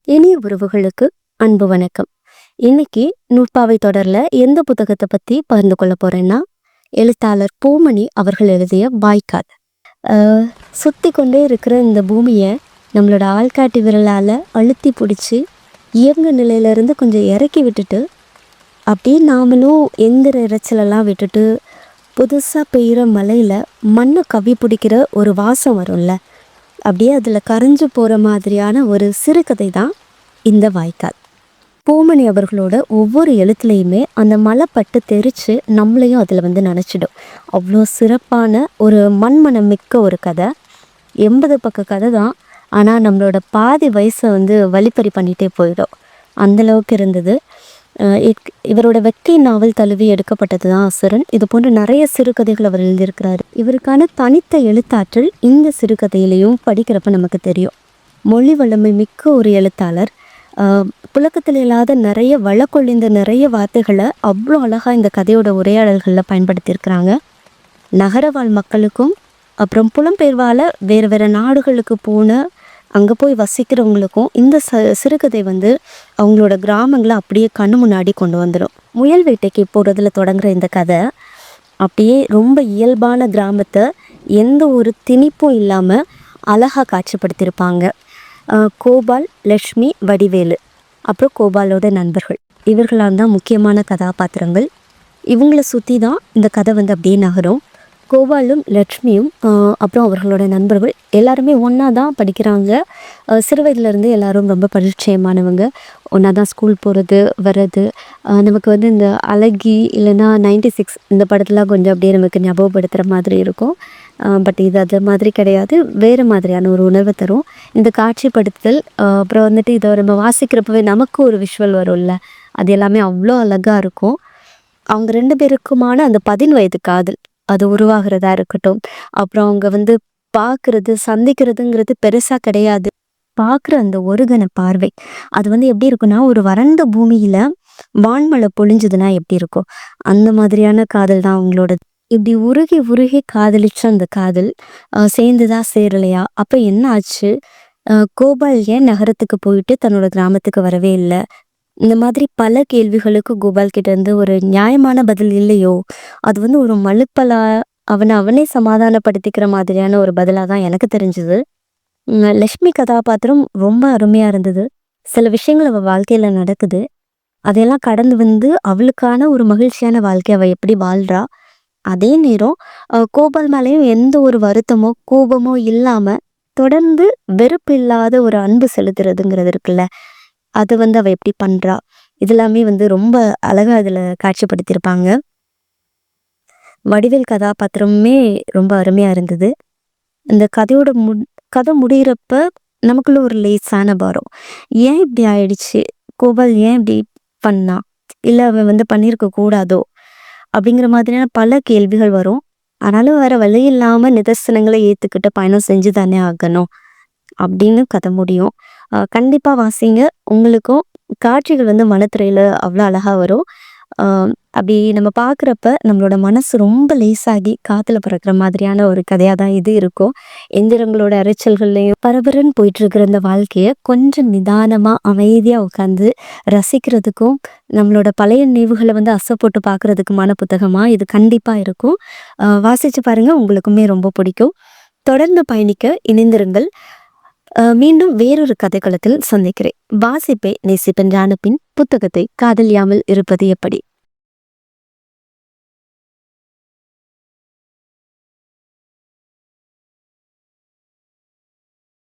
இனிய உறவுகளுக்கு அன்பு வணக்கம். இன்னைக்கு நூற்பாவை தொடர்ல எந்த புத்தகத்தை பத்தி பகிர்ந்து கொள்ள போறேன்னா, எழுத்தாளர் பூமணி அவர்கள் எழுதிய வாய்க்கால். சுத்தி கொண்டே இருக்கிற இந்த பூமிய நம்மளோட ஆள்காட்டி விரலால அழுத்தி பிடிச்சி இயங்கு நிலையிலிருந்து கொஞ்சம் இறக்கி விட்டுட்டு, அப்படியே நாமளும் எந்திர இரைச்சலெல்லாம் விட்டுட்டு புதுசா பெய்கிற மழையில மண்ணை கவ்வி பிடிக்கிற ஒரு வாசம் வரும்ல, அப்படியே அதில் கரைஞ்சு போகிற மாதிரியான ஒரு சிறுகதை தான் இந்த வாய்க்கால். பூமணி அவர்களோட ஒவ்வொரு எழுத்துலையுமே அந்த மலை பட்டு தெரித்து நம்மளையும் அதில் நினச்சிடும். அவ்வளோ சிறப்பான ஒரு மண்மனம் மிக்க ஒரு கதை. 80 பக்க கதை தான். ஆனால் நம்மளோட பாதி வயசை வழிப்பறி பண்ணிகிட்டே போயிடும், அந்தளவுக்கு இருந்தது. இவரோட வெக்கை நாவல் தழுவி எடுக்கப்பட்டது தான் அசுரன். இது போன்ற நிறைய சிறுகதைகள் அவர் எழுதியிருக்கிறாரு. இவருக்கான தனித்த எழுத்தாற்றல் இந்த சிறுகதையிலையும் படிக்கிறப்ப நமக்கு தெரியும். மொழி வளமை மிக்க ஒரு எழுத்தாளர். புழக்கத்தில் இல்லாத நிறைய வழக்கொழிந்த நிறைய வார்த்தைகளை அவ்வளோ அழகாக இந்த கதையோட உரையாடல்களில் பயன்படுத்தியிருக்கிறாங்க. நகரவாழ் மக்களுக்கும் அப்புறம் புலம்பெயர்வால் வேறு வேறு நாடுகளுக்கு போன அங்கே போய் வசிக்கிறவங்களுக்கும் இந்த சிறுகதை அவங்களோட கிராமங்களை அப்படியே கண்ணு முன்னாடி கொண்டு வந்துடும். முயல் வேட்டைக்கு போகிறதுல தொடங்குற இந்த கதை அப்படியே ரொம்ப இயல்பான கிராமத்தை எந்த ஒரு திணிப்பும் இல்லாமல் அழகாக காட்சிப்படுத்தியிருப்பாங்க. கோபால், லக்ஷ்மி, வடிவேலு, அப்புறம் கோபாலோட நண்பர்கள், இவர்களால் தான் முக்கியமான கதாபாத்திரங்கள். இவங்களை சுற்றி தான் இந்த கதை அப்படியே நகரும். கோபாலும் லக்ஷ்மியும் அப்புறம் அவர்களோட நண்பர்கள் எல்லாருமே ஒன்றா தான் படிக்கிறாங்க. சிறு வயதுலேருந்து எல்லோரும் ரொம்ப பரிச்சயமானவங்க. ஒன்றா தான் ஸ்கூல் போகிறது வர்றது. நமக்கு இந்த அழகி இல்லைன்னா 96 இந்த படத்தெலாம் கொஞ்சம் அப்படியே நமக்கு ஞாபகப்படுத்துகிற மாதிரி இருக்கும். பட் இது அது மாதிரி கிடையாது, வேறு மாதிரியான ஒரு உணர்வை தரும் இந்த காட்சிப்படுத்தல். அப்புறம் இதை நம்ம வாசிக்கிறப்பவே நமக்கு ஒரு விஷுவல் வரும்ல, அது எல்லாமே அவ்வளோ அழகாக இருக்கும். அவங்க 2 பேருக்குமான அந்த 10 வயது காதல் அது உருவாகிறதா இருக்கட்டும். அப்புறம் அவங்க பார்க்குறது சந்திக்கிறதுங்கிறது பெருசாக கிடையாது. பார்க்குற அந்த ஒருகன பார்வை அது எப்படி இருக்குன்னா, ஒரு வறண்ட பூமியில் வான்மழை பொழிஞ்சுதுன்னா எப்படி இருக்கும், அந்த மாதிரியான காதல் தான் அவங்களோட. இப்படி உருகி உருகி காதலிச்ச அந்த காதல் சேர்ந்துதா சேரலையா, அப்போ என்ன ஆச்சு, கோபால் ஏன் நகரத்துக்கு போயிட்டு தன்னோட கிராமத்துக்கு வரவே இல்லை, இந்த மாதிரி பல கேள்விகளுக்கு கோபால் கிட்டேருந்து ஒரு நியாயமான பதில் இல்லையோ, அது ஒரு மழுப்பலா அவனே சமாதானப்படுத்திக்கிற மாதிரியான ஒரு பதிலாக தான் எனக்கு தெரிஞ்சுது. லக்ஷ்மி கதாபாத்திரம் ரொம்ப அருமையாக இருந்தது. சில விஷயங்கள் அவள் வாழ்க்கையில் நடக்குது, அதையெல்லாம் கடந்து அவளுக்கான ஒரு மகிழ்ச்சியான வாழ்க்கை அவள் எப்படி வாழ்கிறா. அதே நேரம் கோபால் மேலேயும் எந்த ஒரு வருத்தமோ கோபமோ இல்லாமல் தொடர்ந்து வெறுப்பு இல்லாத ஒரு அன்பு செலுத்துறதுங்கிறது இருக்குல்ல, அது அவள் எப்படி பண்ணுறா, இதெல்லாமே ரொம்ப அழகாக அதில் காட்சிப்படுத்தியிருப்பாங்க. வடிவேல் கதாபாத்திரமுமே ரொம்ப அருமையாக இருந்தது. இந்த கதையோட கதை முடிகிறப்ப நமக்குள்ள ஒரு லேசான பாரம், ஏன் இப்படி ஆயிடுச்சு, கோபால் ஏன் இப்படி பண்ணா, இல்லை அவன் பண்ணியிருக்க கூடாதோ அப்படிங்கிற மாதிரியான பல கேள்விகள் வரும். ஆனாலும் வேற வழி இல்லாமல் நிதர்சனங்களை ஏற்றுக்கிட்ட பயணம் செஞ்சு தானே ஆகணும் அப்படின்னு கதை முடியும். கண்டிப்பாக வாசிங்க. உங்களுக்கும் காட்சிகள் மனத்திரையில் அவ்வளோ அழகாக வரும். அப்படி நம்ம பார்க்குறப்ப நம்மளோட மனசு ரொம்ப லேசாகி காற்றுல பறக்கிற மாதிரியான ஒரு கதையாக தான் இது இருக்கும். எந்திரங்களோட அரைச்சல்கள்லையும் பரபரன்னு போயிட்டுருக்கிற இந்த வாழ்க்கையை கொஞ்சம் நிதானமாக அமைதியாக உட்காந்து ரசிக்கிறதுக்கும் நம்மளோட பழைய நினைவுகளை அசை போட்டு பார்க்குறதுக்குமான புத்தகமாக இது கண்டிப்பாக இருக்கும். வாசித்து பாருங்கள், உங்களுக்குமே ரொம்ப பிடிக்கும். தொடர்ந்து பயணிக்க இணைந்திருங்கள். மீண்டும் வேறொரு கதைக்களத்தில் சந்திக்கிறேன். வாசிப்பை நேசிப்பென்றான பின் புத்தகத்தை காதலியாமல் இருப்பது எப்படி?